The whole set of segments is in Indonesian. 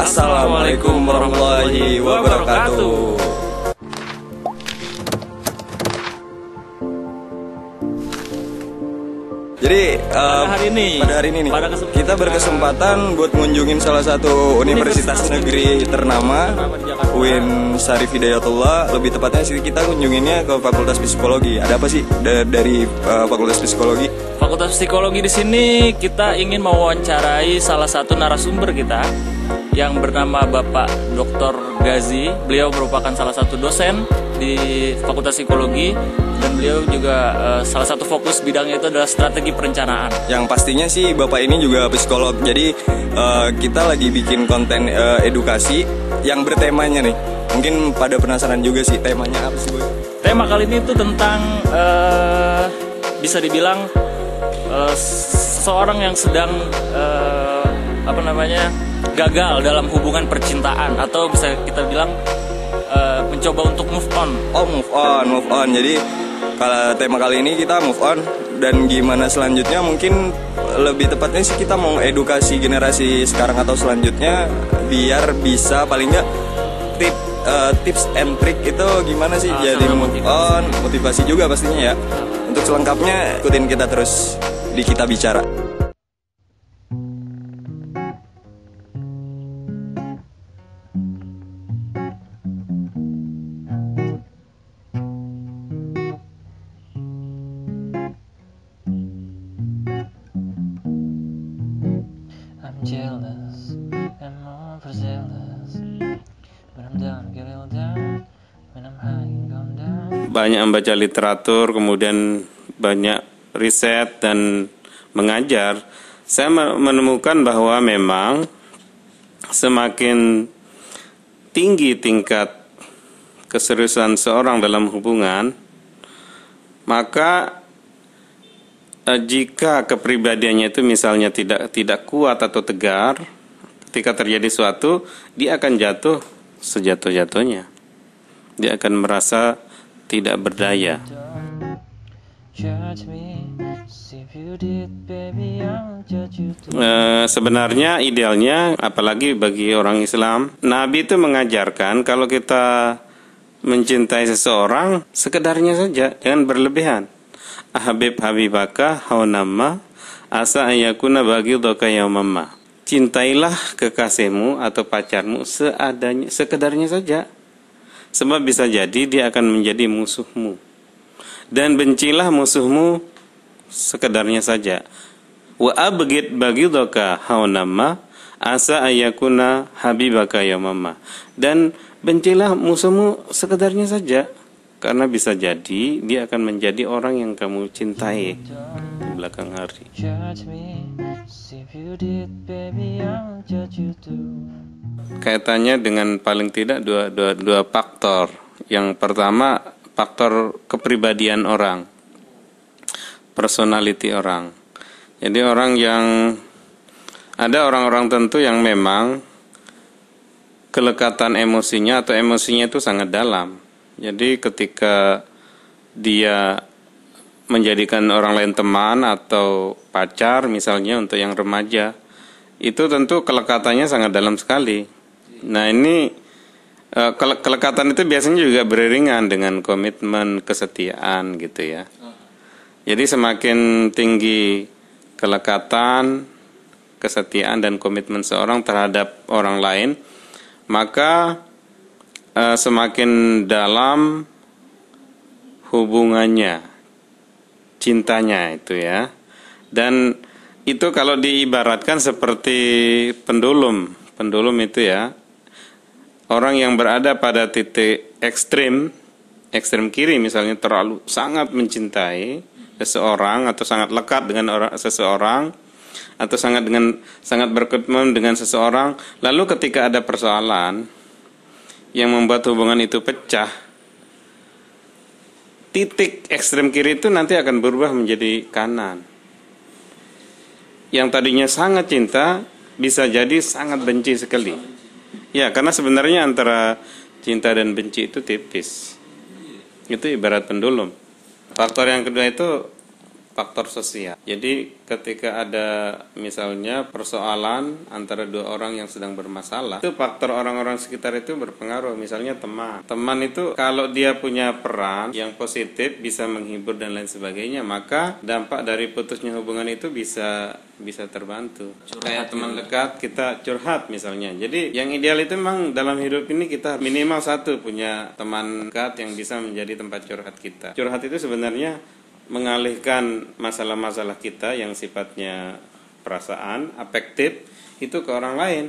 Assalamualaikum warahmatullahi wabarakatuh. Jadi pada hari ini nih, kita berkesempatan buat ngunjungin salah satu universitas negeri ternama, UIN Syarif Hidayatullah. Lebih tepatnya sih kita kunjunginnya ke Fakultas Psikologi. Ada apa sih dari Fakultas Psikologi? Fakultas Psikologi di sini kita ingin mewawancarai salah satu narasumber kita yang bernama Bapak Dr. Gazi. Beliau merupakan salah satu dosen di Fakultas Psikologi dan beliau juga salah satu fokus bidangnya itu adalah strategi perencanaan. Yang pastinya sih Bapak ini juga psikolog. Jadi kita lagi bikin konten edukasi yang bertemanya nih. Mungkin pada penasaran juga sih temanya apa sih, Boy? Tema kali ini itu tentang bisa dibilang seseorang yang sedang gagal dalam hubungan percintaan, atau bisa kita bilang mencoba untuk move on. Move on. Jadi kalau tema kali ini kita move on, dan gimana selanjutnya mungkin lebih tepatnya sih kita mau edukasi generasi sekarang atau selanjutnya biar bisa paling nggak tips and trick itu gimana sih jadi move on, motivasi juga pastinya ya. Untuk selengkapnya ikutin kita terus di Kita Bicara. Banyak membaca literatur, kemudian banyak riset dan mengajar, saya menemukan bahwa memang semakin tinggi tingkat keseriusan seorang dalam hubungan, maka jika kepribadiannya itu misalnya tidak kuat atau tegar, ketika terjadi suatu, dia akan jatuh sejatuh-jatuhnya. Dia akan merasa tidak berdaya. Sebenarnya idealnya, apalagi bagi orang Islam, Nabi itu mengajarkan kalau kita mencintai seseorang sekedarnya saja, jangan berlebihan. Ahbib habibaka haunamma asa ayakuna baghidaka yaumamma. Cintailah kekasihmu atau pacarmu seadanya, sekedarnya saja. Sebab bisa jadi dia akan menjadi musuhmu. Dan bencilah musuhmu sekedarnya saja. Wa abghid baghidaka haunamma asa ayakuna habibaka yaumamma. Dan bencilah musuhmu sekedarnya saja, karena bisa jadi dia akan menjadi orang yang kamu cintai di belakang hari. Kaitannya dengan paling tidak dua faktor. Yang pertama, faktor kepribadian orang, personality orang. Jadi ada orang-orang tentu yang memang kelekatan emosinya atau emosinya itu sangat dalam. Jadi ketika dia menjadikan orang lain teman atau pacar misalnya untuk yang remaja, itu tentu kelekatannya sangat dalam sekali. Nah ini kelekatan itu biasanya juga beriringan dengan komitmen, kesetiaan gitu ya. Jadi semakin tinggi kelekatan, kesetiaan dan komitmen seorang terhadap orang lain, maka semakin dalam hubungannya, cintanya itu ya. Dan itu kalau diibaratkan seperti pendulum itu ya. Orang yang berada pada titik ekstrim kiri misalnya, terlalu sangat mencintai seseorang atau sangat lekat dengan seseorang atau sangat berkomitmen dengan seseorang, lalu ketika ada persoalan yang membuat hubungan itu pecah, titik ekstrem kiri itu nanti akan berubah menjadi kanan. Yang tadinya sangat cinta bisa jadi sangat benci sekali. Ya, karena sebenarnya antara cinta dan benci itu tipis. Itu ibarat pendulum. Faktor yang kedua itu faktor sosial. Jadi ketika ada misalnya persoalan antara dua orang yang sedang bermasalah, itu faktor orang-orang sekitar itu berpengaruh. Misalnya teman. Teman itu kalau dia punya peran yang positif, bisa menghibur dan lain sebagainya, maka dampak dari putusnya hubungan itu bisa terbantu. Kayak teman dekat kita curhat misalnya. Jadi yang ideal itu memang dalam hidup ini kita minimal satu punya teman dekat yang bisa menjadi tempat curhat kita. Curhat itu sebenarnya mengalihkan masalah-masalah kita yang sifatnya perasaan, afektif itu ke orang lain.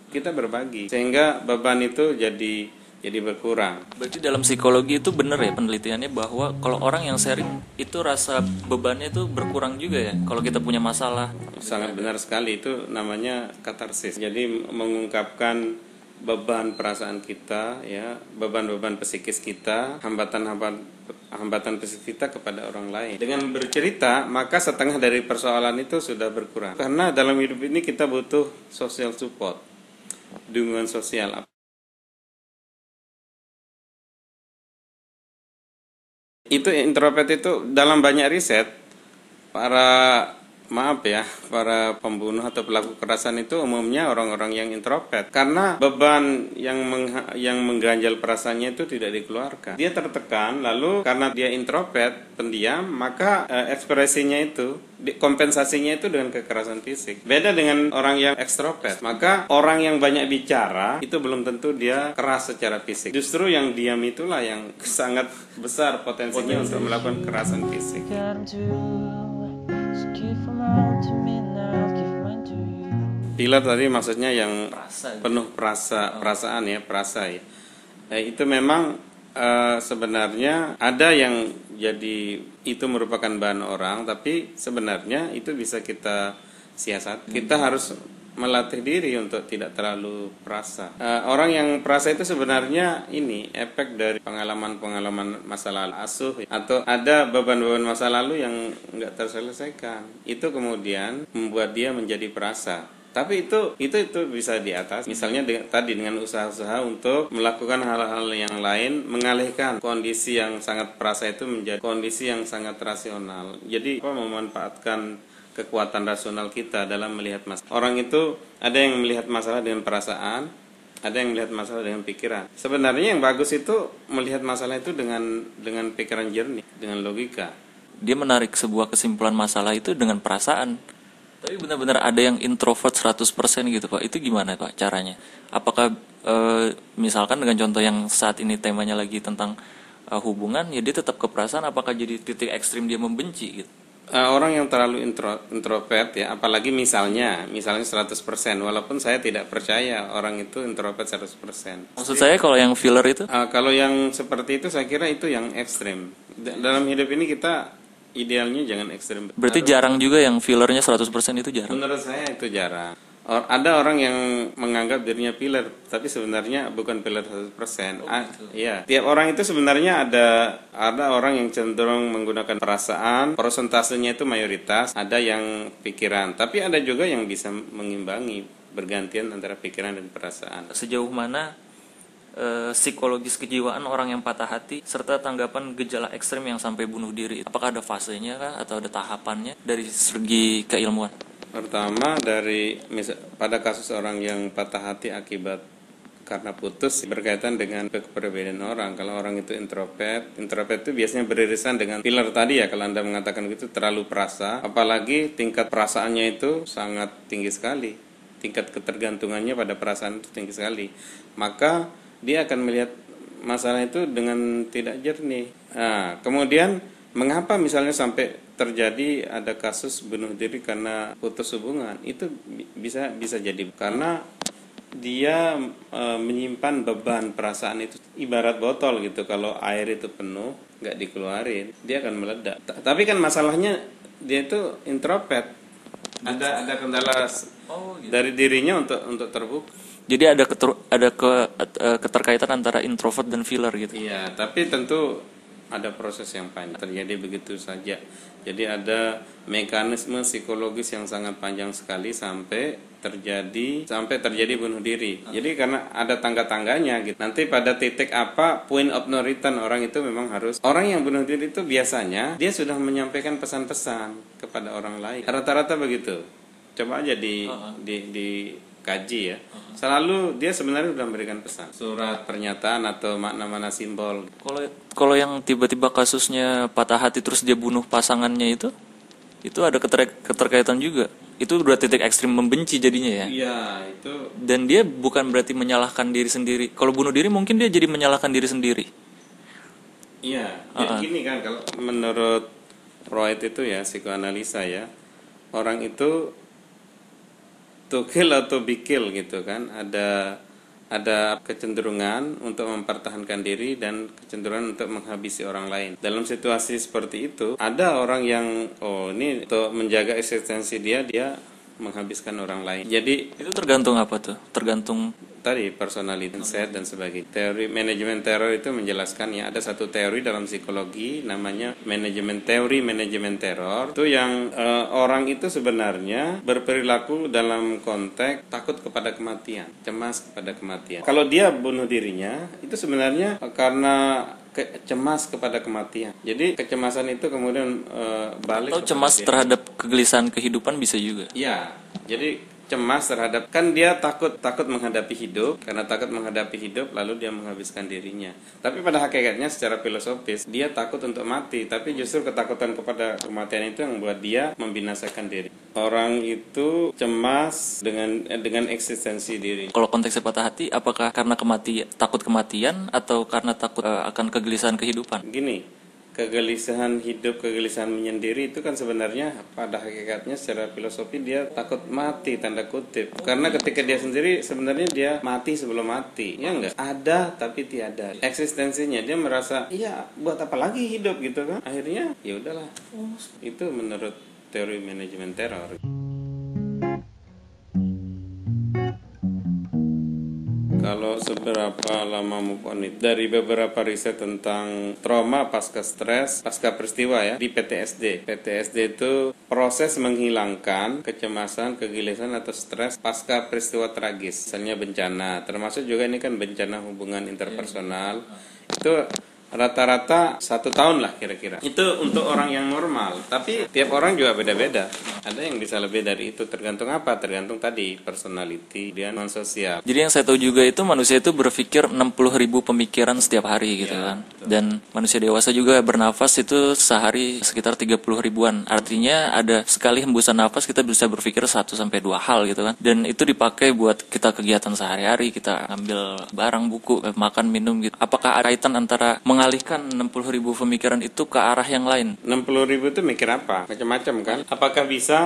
Kita berbagi sehingga beban itu jadi berkurang. Berarti dalam psikologi itu benar ya penelitiannya bahwa kalau orang yang sharing itu rasa bebannya itu berkurang juga ya kalau kita punya masalah. Sangat benar sekali, itu namanya katarsis. Jadi mengungkapkan beban perasaan kita, ya, beban-beban psikis kita, hambatan psikis kita kepada orang lain. Dengan bercerita, maka setengah dari persoalan itu sudah berkurang. Karena dalam hidup ini kita butuh social support, dukungan sosial. Itu introvert itu dalam banyak riset para pembunuh atau pelaku kekerasan itu umumnya orang-orang yang introvert, karena beban yang mengganjal perasaannya itu tidak dikeluarkan. Dia tertekan, lalu karena dia introvert, pendiam, maka ekspresinya itu, kompensasinya itu dengan kekerasan fisik. Beda dengan orang yang ekstrovert. Maka orang yang banyak bicara itu belum tentu dia keras secara fisik. Justru yang diam itulah yang sangat besar potensinya untuk melakukan kekerasan fisik. Pilar tadi maksudnya yang penuh perasaan ya, perasa ya. Itu memang sebenarnya ada yang jadi itu merupakan bahan orang, tapi sebenarnya itu bisa kita siasat. Kita harus melatih diri untuk tidak terlalu perasa. Orang yang perasa itu sebenarnya ini efek dari pengalaman masa lalu, asuh, atau ada beban-beban masa lalu yang nggak terselesaikan. Itu kemudian membuat dia menjadi perasa. Tapi itu bisa diatas. Misalnya dengan usaha-usaha untuk melakukan hal-hal yang lain, mengalihkan kondisi yang sangat perasa itu menjadi kondisi yang sangat rasional. Jadi memanfaatkan kekuatan rasional kita dalam melihat masalah. Orang itu ada yang melihat masalah dengan perasaan, ada yang melihat masalah dengan pikiran. Sebenarnya yang bagus itu melihat masalah itu dengan pikiran jernih, dengan logika. Dia menarik sebuah kesimpulan masalah itu dengan perasaan. Tapi benar-benar ada yang introvert 100% gitu Pak. Itu gimana Pak caranya? Apakah misalkan dengan contoh yang saat ini temanya lagi tentang hubungan, ya dia tetap ke perasaan, apakah jadi titik ekstrim dia membenci gitu? Orang yang terlalu introvert ya, apalagi misalnya 100%, walaupun saya tidak percaya orang itu introvert 100%. Maksud saya kalau yang filler itu? Kalau yang seperti itu saya kira itu yang ekstrim. Dalam hidup ini kita idealnya jangan ekstrim. Berarti jarang juga yang fillernya 100% itu jarang? Menurut saya itu jarang. Ada orang yang menganggap dirinya pillar, tapi sebenarnya bukan pillar 100%. Iya. Tiap orang itu sebenarnya ada orang yang cenderung menggunakan perasaan, persentasenya itu mayoritas, ada yang pikiran, tapi ada juga yang bisa mengimbangi, bergantian antara pikiran dan perasaan. Sejauh mana psikologis kejiwaan orang yang patah hati serta tanggapan gejala ekstrem yang sampai bunuh diri, apakah ada fasenya kah atau ada tahapannya dari segi keilmuan? Pertama pada kasus orang yang patah hati akibat karena putus berkaitan dengan kepribadian orang. Kalau orang itu introvert itu biasanya beririsan dengan pilar tadi ya. Kalau Anda mengatakan gitu terlalu perasa, apalagi tingkat perasaannya itu sangat tinggi sekali, tingkat ketergantungannya pada perasaan itu tinggi sekali, maka dia akan melihat masalah itu dengan tidak jernih. Nah, kemudian mengapa misalnya sampai terjadi ada kasus bunuh diri karena putus hubungan? Itu bisa jadi karena dia menyimpan beban perasaan itu ibarat botol gitu. Kalau air itu penuh nggak dikeluarin, dia akan meledak. Tapi kan masalahnya dia itu introvert, ada kendala dari dirinya untuk terbuka. Jadi ada keterkaitan antara introvert dan filler gitu. Iya, tapi tentu ada proses yang panjang, terjadi begitu saja. Jadi ada mekanisme psikologis yang sangat panjang sekali sampai terjadi sampai terjadi bunuh diri. Jadi karena ada tangga-tangganya gitu. Nanti pada titik apa point of no return orang itu memang harus, orang yang bunuh diri itu biasanya dia sudah menyampaikan pesan-pesan kepada orang lain. Rata-rata begitu. Coba aja di kaji ya. Selalu dia sebenarnya sudah memberikan pesan, surat pernyataan atau makna-makna simbol. Kalau yang tiba-tiba kasusnya patah hati terus dia bunuh pasangannya itu ada keterkaitan juga. Itu udah titik ekstrim membenci jadinya ya. Iya, itu. Dan dia bukan berarti menyalahkan diri sendiri. Kalau bunuh diri mungkin dia jadi menyalahkan diri sendiri. Iya, jadi gini kan, kalau menurut Freud itu ya, psikoanalisa ya, orang itu to kill atau be kill gitu kan, ada kecenderungan untuk mempertahankan diri dan kecenderungan untuk menghabisi orang lain. Dalam situasi seperti itu, ada orang yang ini untuk menjaga eksistensi dia menghabiskan orang lain. Jadi Itu tergantung apa tuh? Tergantung tadi personality set dan sebagainya. Teori manajemen teror itu menjelaskan ya, ada satu teori dalam psikologi namanya manajemen teror. Itu yang orang itu sebenarnya berperilaku dalam konteks takut kepada kematian, cemas kepada kematian. Kalau dia bunuh dirinya itu sebenarnya karena cemas kepada kematian. Jadi kecemasan itu kemudian balik. atau cemas terhadap kegelisahan kehidupan bisa juga. Ya, jadi cemas terhadap, kan dia takut menghadapi hidup, karena takut menghadapi hidup lalu dia menghabiskan dirinya. Tapi pada hakikatnya secara filosofis dia takut untuk mati, tapi justru ketakutan kepada kematian itu yang membuat dia membinasakan diri. Orang itu cemas dengan eksistensi diri. Kalau konteksnya patah hati, apakah karena takut kematian atau karena takut akan kegelisahan kehidupan? Gini, kegelisahan hidup, kegelisahan menyendiri itu kan sebenarnya pada hakikatnya secara filosofi dia takut mati, tanda kutip. Karena ketika dia sendiri sebenarnya dia mati sebelum mati. Ya enggak? Ada tapi tiada. Eksistensinya dia merasa, iya, buat apa lagi hidup gitu kan? Akhirnya ya udahlah. Itu menurut teori manajemen teror. Kalau seberapa lama move on itu, dari beberapa riset tentang trauma pasca stres, pasca peristiwa ya, di PTSD. PTSD itu proses menghilangkan kecemasan, kegelisahan atau stres pasca peristiwa tragis. Misalnya bencana, termasuk juga ini kan bencana hubungan interpersonal. Itu rata-rata 1 tahun lah kira-kira. Itu untuk orang yang normal. Tapi tiap orang juga beda-beda. Ada yang bisa lebih dari itu. Tergantung apa? Tergantung tadi personality dan non sosial. Jadi yang saya tahu juga itu manusia itu berpikir 60.000 pemikiran setiap hari gitu kan. Betul. Dan manusia dewasa juga bernafas itu sehari sekitar 30 ribuan. Artinya ada sekali hembusan nafas kita bisa berpikir 1 sampai 2 hal gitu kan. Dan itu dipakai buat kita kegiatan sehari-hari, kita ambil barang, buku, makan, minum gitu. Apakah ada kaitan antara mengalihkan 60.000 pemikiran itu ke arah yang lain? 60.000 itu mikir apa? Macam-macam kan? Apakah bisa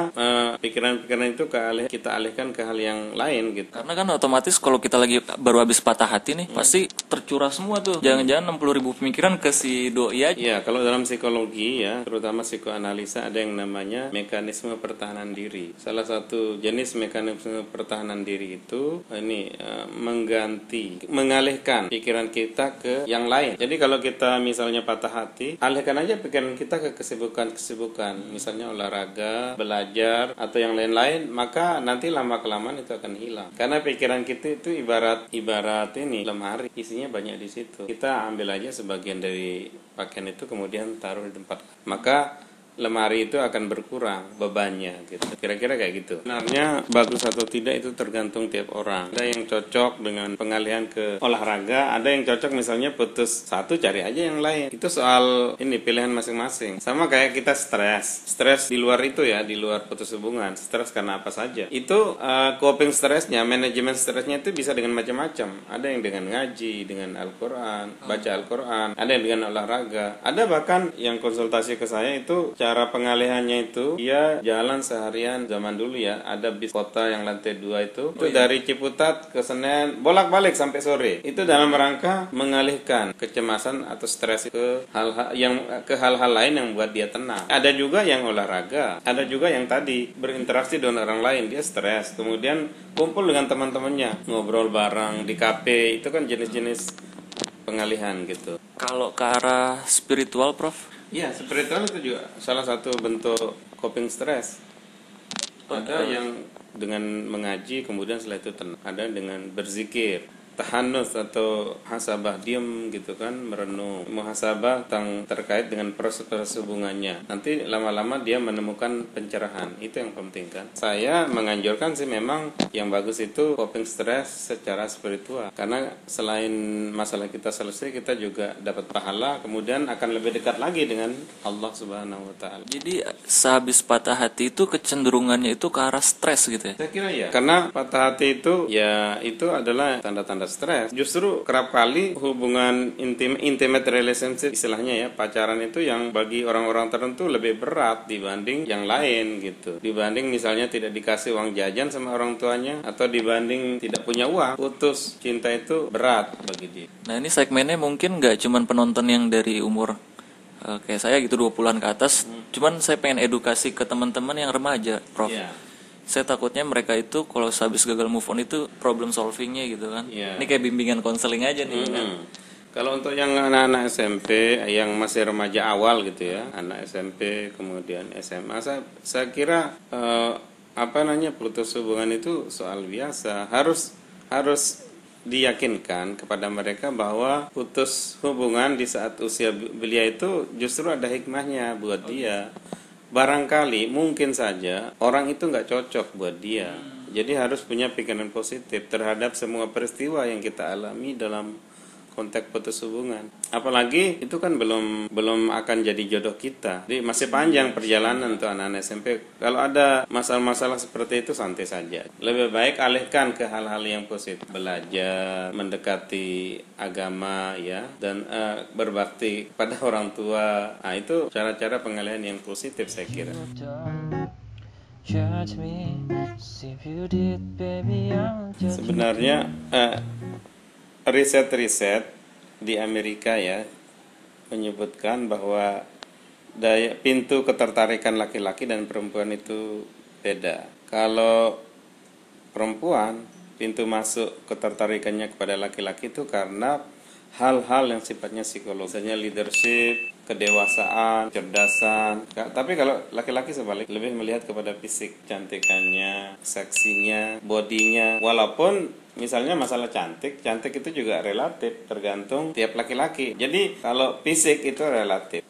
pikiran-pikiran itu kita alihkan ke hal yang lain gitu? Karena kan otomatis kalau kita lagi baru habis patah hati nih, pasti tercurah semua tuh. Jangan-jangan 60.000 pemikiran ke si doi aja. Ya, kalau dalam psikologi ya, terutama psikoanalisa, ada yang namanya mekanisme pertahanan diri. Salah satu jenis mekanisme pertahanan diri itu mengalihkan pikiran kita ke yang lain. Jadi kalau kita misalnya patah hati, alihkan aja pikiran kita ke kesibukan, misalnya olahraga, belajar atau yang lain-lain, maka nanti lama-kelamaan itu akan hilang. Karena pikiran kita itu ibarat ini lemari, isinya banyak di situ. Kita ambil aja sebagian dari pakaian itu kemudian taruh di tempat, maka lemari itu akan berkurang bebannya gitu. Kira-kira kayak gitu. Sebenarnya bagus atau tidak itu tergantung tiap orang. Ada yang cocok dengan pengalihan ke olahraga, ada yang cocok misalnya putus satu cari aja yang lain. Itu soal ini pilihan masing-masing. Sama kayak kita stres di luar itu ya, di luar putus hubungan, stres karena apa saja. Itu coping stresnya, manajemen stresnya itu bisa dengan macam-macam. Ada yang dengan ngaji, dengan Al-Quran, baca Al-Quran, ada yang dengan olahraga, ada bahkan yang konsultasi ke saya itu cara pengalihannya itu dia jalan seharian. Zaman dulu ya ada bis kota yang lantai 2 itu dari Ciputat ke Senen bolak-balik sampai sore. Itu dalam rangka mengalihkan kecemasan atau stres ke hal-hal lain yang buat dia tenang. Ada juga yang olahraga, ada juga yang tadi berinteraksi dengan orang lain, dia stres, kemudian kumpul dengan teman-temannya, ngobrol bareng di kafe. Itu kan jenis-jenis pengalihan gitu. Kalau ke arah spiritual, Prof? Ya, spiritual itu juga salah satu bentuk coping stress. Ada yang dengan mengaji, kemudian setelah itu tenang. Ada dengan berzikir, tahanus atau hasabah, diam gitu kan, merenung, muhasabah terkait dengan proses hubungannya. Nanti lama-lama dia menemukan pencerahan. Itu yang penting kan. Saya menganjurkan sih memang yang bagus itu coping stress secara spiritual. Karena selain masalah kita selesai, kita juga dapat pahala, kemudian akan lebih dekat lagi dengan Allah Subhanahu wa taala. Jadi sehabis patah hati itu kecenderungannya itu ke arah stres gitu ya. Saya kira ya. Karena patah hati itu ya itu adalah tanda-tanda stres. Justru kerap kali hubungan intimate relationship istilahnya ya, pacaran itu yang bagi orang-orang tertentu lebih berat dibanding yang lain gitu. Dibanding misalnya tidak dikasih uang jajan sama orang tuanya, atau dibanding tidak punya uang, putus cinta itu berat bagi dia. Nah ini segmennya mungkin nggak cuman penonton yang dari umur kayak saya gitu 20-an ke atas, cuman saya pengen edukasi ke teman-teman yang remaja, Prof. Yeah. Saya takutnya mereka itu kalau habis gagal move on itu problem solvingnya gitu kan. Yeah. Ini kayak bimbingan konseling aja nih kan. Kalau untuk yang anak-anak SMP yang masih remaja awal gitu ya, anak SMP kemudian SMA, saya kira putus hubungan itu soal biasa. Harus diyakinkan kepada mereka bahwa putus hubungan di saat usia belia itu justru ada hikmahnya buat dia. Barangkali mungkin saja orang itu nggak cocok buat dia. Jadi harus punya pikiran positif terhadap semua peristiwa yang kita alami dalam konteks putus hubungan. Apalagi itu kan belum akan jadi jodoh kita. Jadi masih panjang perjalanan untuk anak-anak SMP. Kalau ada masalah-masalah seperti itu santai saja. Lebih baik alihkan ke hal-hal yang positif. Belajar, mendekati agama ya, dan berbakti pada orang tua. Nah, itu cara-cara pengalihan yang positif saya kira. Sebenarnya riset-riset di Amerika ya menyebutkan bahwa pintu ketertarikan laki-laki dan perempuan itu beda. Kalau perempuan, pintu masuk ketertarikannya kepada laki-laki itu karena hal-hal yang sifatnya psikologis, misalnya leadership, kedewasaan, cerdasan. Tapi kalau laki-laki sebalik, lebih melihat kepada fisik, cantikannya, seksinya, bodinya. Walaupun misalnya masalah cantik itu juga relatif, tergantung tiap laki-laki. Jadi kalau fisik itu relatif.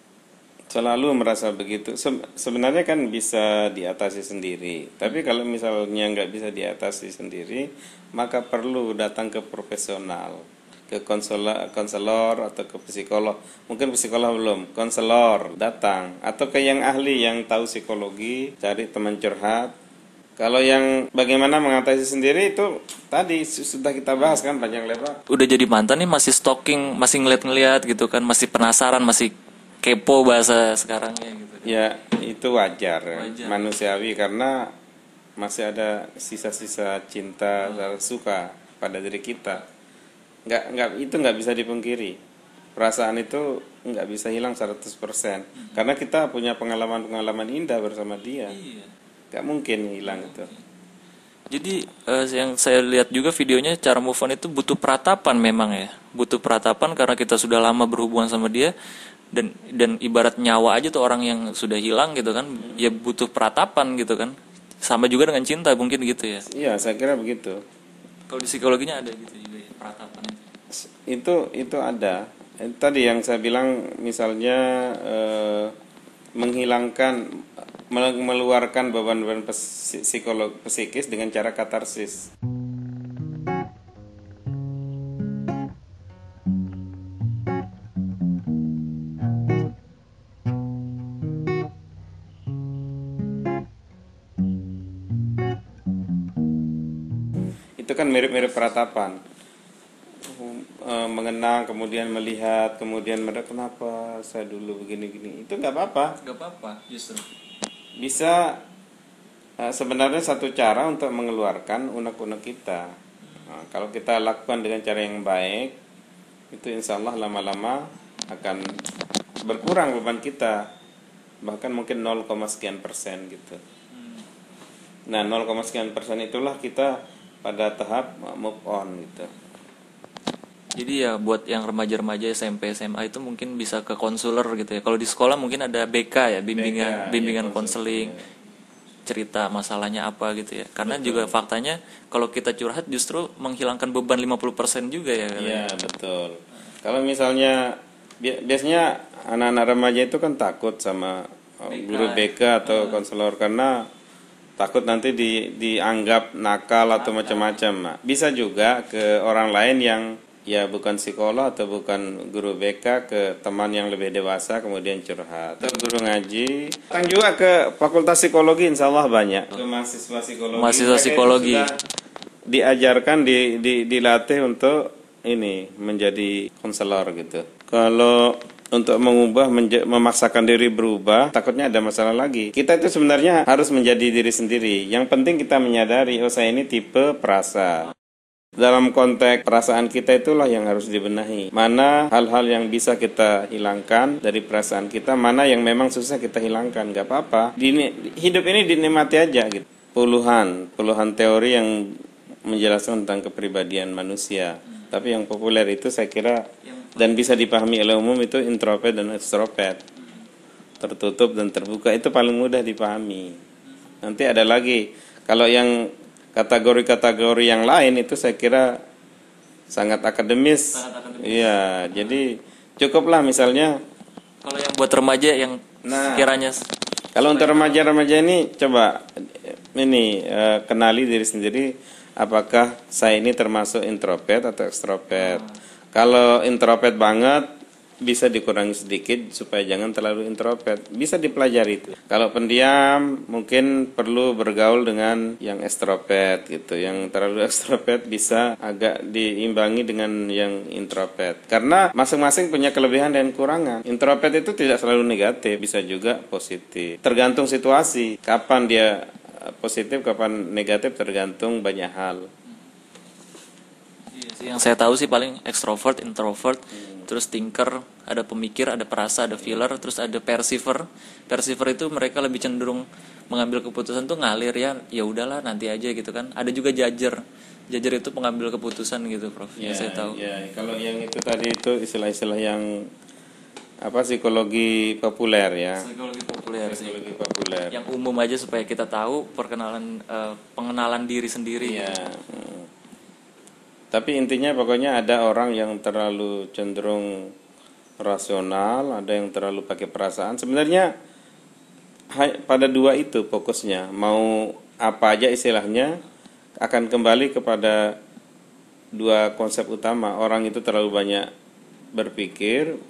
Selalu merasa begitu. Sebenarnya kan bisa diatasi sendiri. Tapi kalau misalnya nggak bisa diatasi sendiri, maka perlu datang ke profesional, ke konselor atau ke psikolog. Mungkin psikolog belum, konselor datang, atau ke yang ahli yang tahu psikologi, cari teman curhat. Kalau yang bagaimana mengatasi sendiri itu tadi sudah kita bahas kan panjang lebar. Udah jadi mantan nih masih stalking, masih ngeliat-ngeliat gitu kan, masih penasaran, masih kepo bahasa sekarangnya gitu. Ya itu wajar. Manusiawi karena masih ada sisa-sisa cinta, suka pada diri kita. Itu nggak bisa dipungkiri. Perasaan itu nggak bisa hilang 100%. Karena kita punya pengalaman-pengalaman indah bersama dia. Iya. Nggak mungkin hilang itu. Jadi yang saya lihat juga videonya, cara move on itu butuh peratapan memang ya. Butuh peratapan karena kita sudah lama berhubungan sama dia, dan ibarat nyawa aja tuh orang yang sudah hilang gitu kan, ya butuh peratapan gitu kan. Sama juga dengan cinta mungkin gitu ya. Iya, saya kira begitu. Kalau di psikologinya ada gitu juga ya, peratapan itu ada. Tadi yang saya bilang misalnya meluarkan beban-beban psikis dengan cara katarsis. Itu kan mirip-mirip peratapan. Mengenang, kemudian melihat, kemudian kenapa saya dulu begini-gini. Itu nggak apa-apa. Justru bisa sebenarnya satu cara untuk mengeluarkan unek-unek kita. Nah, kalau kita lakukan dengan cara yang baik, itu insya Allah lama-lama akan berkurang beban kita, bahkan mungkin 0, sekian persen gitu. Nah 0, sekian persen itulah kita pada tahap move on gitu. Jadi ya buat yang remaja-remaja SMP SMA itu mungkin bisa ke konselor gitu ya. Kalau di sekolah mungkin ada BK ya, bimbingan konseling. cerita masalahnya apa gitu ya. Karena juga faktanya kalau kita curhat justru menghilangkan beban 50% juga ya. Iya, betul. Kalau misalnya biasanya anak-anak remaja itu kan takut sama guru BK atau konselor karena takut nanti dianggap nakal atau macam-macam. Nah, bisa juga ke orang lain yang ya bukan psikolog atau bukan guru BK, ke teman yang lebih dewasa kemudian curhat. Atau guru ngaji. Datang juga ke Fakultas Psikologi, insya Allah banyak. Ke mahasiswa psikologi. Mahasiswa psikologi. Sudah diajarkan, dilatih untuk ini menjadi konselor gitu. Kalau untuk mengubah, memaksakan diri berubah, takutnya ada masalah lagi. Kita itu sebenarnya harus menjadi diri sendiri. Yang penting kita menyadari, oh saya ini tipe perasa. Dalam konteks perasaan kita itulah yang harus dibenahi. Mana hal-hal yang bisa kita hilangkan dari perasaan kita, mana yang memang susah kita hilangkan. Gak apa-apa. Hidup ini dinikmati aja gitu. Puluhan teori yang menjelaskan tentang kepribadian manusia. Tapi yang populer itu saya kira dan bisa dipahami oleh umum itu introvert dan extrovert. Tertutup dan terbuka itu paling mudah dipahami. Nanti ada lagi kalau yang kategori-kategori yang lain itu saya kira sangat akademis. Iya, jadi cukuplah misalnya kalau yang buat remaja yang kiranya kalau untuk remaja-remaja ini coba ini kenali diri sendiri, apakah saya ini termasuk introvert atau extrovert. Kalau introvert banget bisa dikurangi sedikit supaya jangan terlalu introvert. Bisa dipelajari itu. Kalau pendiam mungkin perlu bergaul dengan yang extrovert gitu. Yang terlalu extrovert bisa agak diimbangi dengan yang introvert. Karena masing-masing punya kelebihan dan kekurangan. Introvert itu tidak selalu negatif, bisa juga positif. Tergantung situasi. Kapan dia positif, kapan negatif tergantung banyak hal. Yang saya tahu sih paling extrovert, introvert, terus thinker, ada pemikir, ada perasa, ada feeler, terus ada perceiver. Perceiver itu mereka lebih cenderung mengambil keputusan tuh ngalir ya udahlah nanti aja gitu kan. Ada juga judger. Judger itu pengambil keputusan gitu, Prof. Ya, saya tahu. Ya, kalau yang itu tadi itu istilah-istilah yang psikologi populer ya. Psikologi populer sih. Psikologi populer. Yang umum aja supaya kita tahu pengenalan diri sendiri. Iya. Tapi intinya pokoknya ada orang yang terlalu cenderung rasional, ada yang terlalu pakai perasaan. Sebenarnya pada dua itu fokusnya. Mau apa aja istilahnya akan kembali kepada dua konsep utama. Orang itu terlalu banyak berpikir,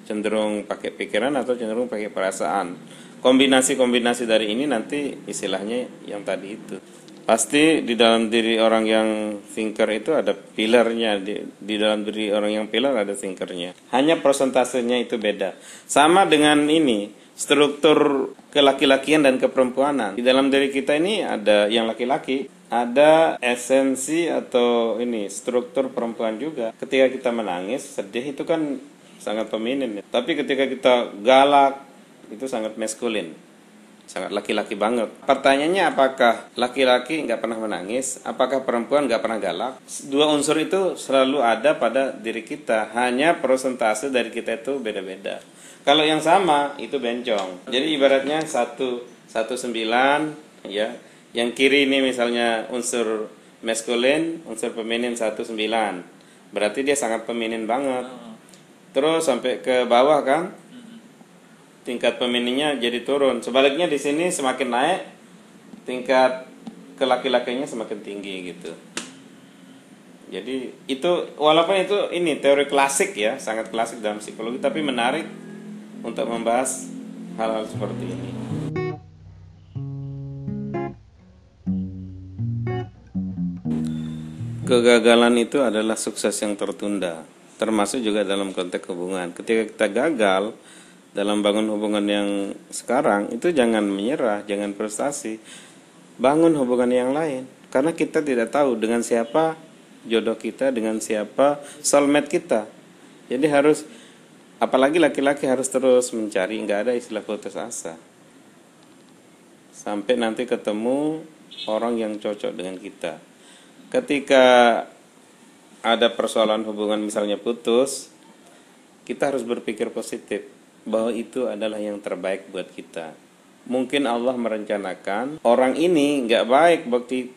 cenderung pakai pikiran atau cenderung pakai perasaan. Kombinasi-kombinasi dari ini nanti istilahnya yang tadi itu. Pasti di dalam diri orang yang thinker itu ada pilarnya, di dalam diri orang yang pilar ada thinkernya. Hanya persentasenya itu beda. Sama dengan ini, struktur kelaki-lakian dan keperempuanan. Di dalam diri kita ini ada yang laki-laki, ada esensi atau ini struktur perempuan juga. Ketika kita menangis, sedih itu kan sangat feminin. Tapi ketika kita galak itu sangat maskulin. Sangat laki-laki banget. Pertanyaannya apakah laki-laki nggak pernah menangis? Apakah perempuan nggak pernah galak? Dua unsur itu selalu ada pada diri kita. Hanya persentase dari kita itu beda-beda. Kalau yang sama itu bencong. Jadi ibaratnya 1,9 ya. Yang kiri ini misalnya unsur maskulin, unsur feminin 1,9. Berarti dia sangat feminin banget. Terus sampai ke bawah kan? Tingkat femininnya jadi turun. Sebaliknya di sini semakin naik, tingkat kelaki-lakinya semakin tinggi gitu. Jadi itu walaupun itu ini teori klasik ya, sangat klasik dalam psikologi, tapi menarik untuk membahas hal-hal seperti ini. Kegagalan itu adalah sukses yang tertunda, termasuk juga dalam konteks hubungan. Ketika kita gagal dalam bangun hubungan yang sekarang, itu jangan menyerah, jangan frustasi. Bangun hubungan yang lain. Karena kita tidak tahu dengan siapa jodoh kita, dengan siapa soulmate kita. Jadi harus, apalagi laki-laki harus terus mencari, nggak ada istilah putus asa. Sampai nanti ketemu orang yang cocok dengan kita. Ketika ada persoalan hubungan misalnya putus, kita harus berpikir positif bahwa itu adalah yang terbaik buat kita. mungkin Allah merencanakan orang ini nggak baik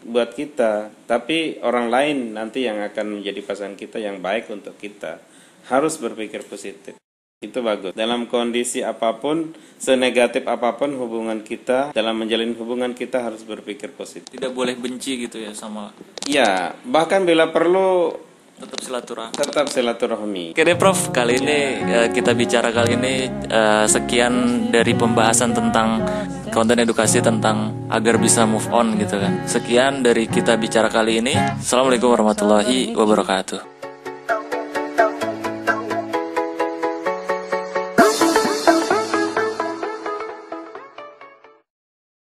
buat kita, tapi orang lain nanti yang akan menjadi pasangan kita yang baik untuk kita. Harus berpikir positif. Itu bagus. Dalam kondisi apapun, senegatif apapun hubungan kita, dalam menjalin hubungan kita harus berpikir positif. Tidak boleh benci gitu ya sama. Ya, bahkan bila perlu tetap silaturahmi. Oke deh Prof, kali ini kita bicara kali ini sekian dari pembahasan tentang konten edukasi tentang agar bisa move on gitu kan. Sekian dari kita bicara kali ini. Assalamualaikum warahmatullahi wabarakatuh.